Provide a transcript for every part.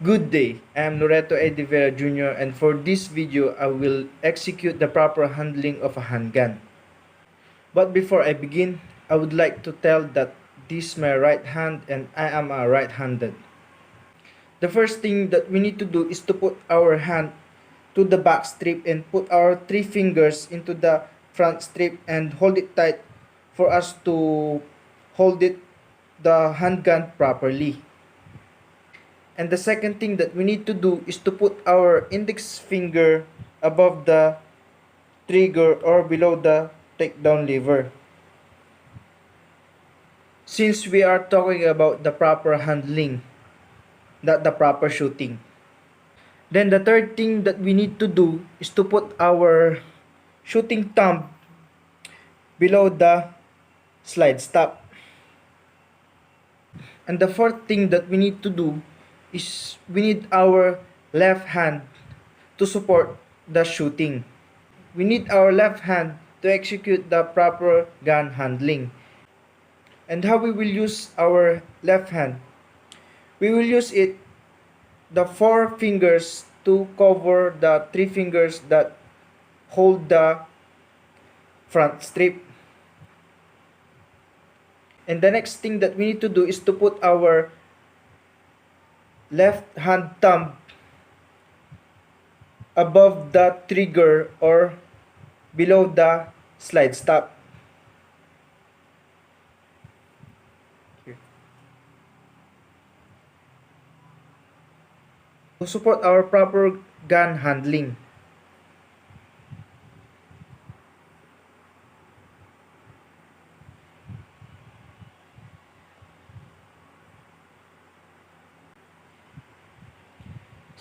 Good day, I am Loreto Edivera Jr. and for this video I will execute the proper handling of a handgun. But before I begin, I would like to tell that this is my right hand and I am a right-handed. The first thing that we need to do is to put our hand to the back strip and put our 3 fingers into the front strip and hold it tight for us to hold the handgun properly. And the second thing that we need to do is to put our index finger above the trigger or below the takedown lever. Since we are talking about the proper handling, not the proper shooting. Then the third thing that we need to do is to put our shooting thumb below the slide stop. And the fourth thing that we need to do is we need our left hand to support the shooting. We need our left hand to execute the proper gun handling. And how we will use our left hand? We will use the 4 fingers to cover the 3 fingers that hold the front strip. And the next thing that we need to do is to put our left hand thumb above the trigger or below the slide stop. Here. To support our proper gun handling.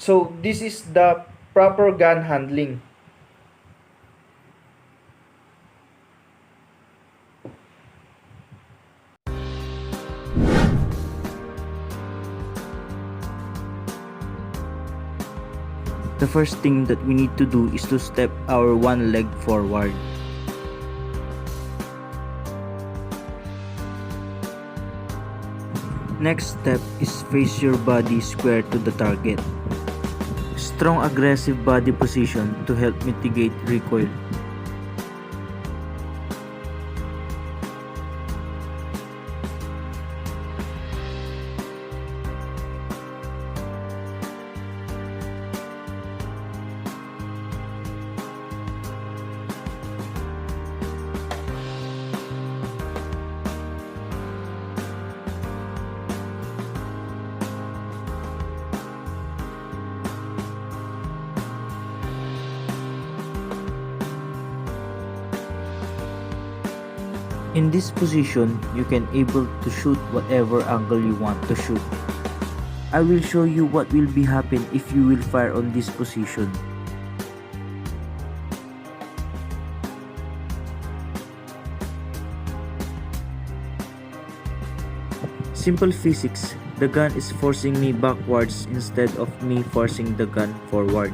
So this is the proper gun handling. The first thing that we need to do is to step our one leg forward. Next step is face your body square to the target. Strong aggressive body position to help mitigate recoil. In this position, you can able to shoot whatever angle you want to shoot. I will show you what will be happen if you will fire on this position. Simple physics, the gun is forcing me backwards instead of me forcing the gun forward.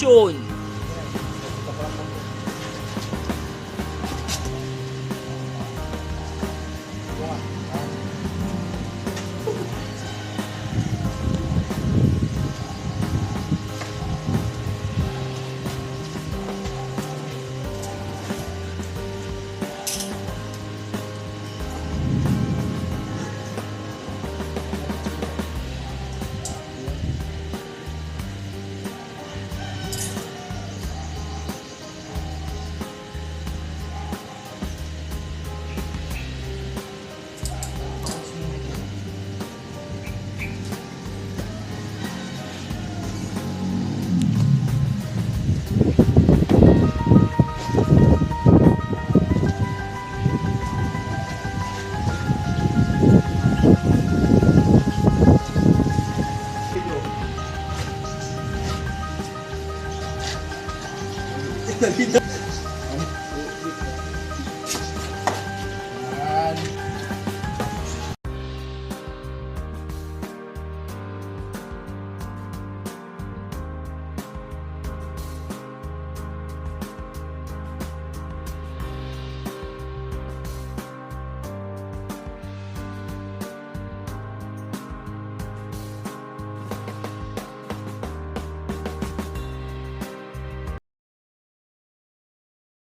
posisyon.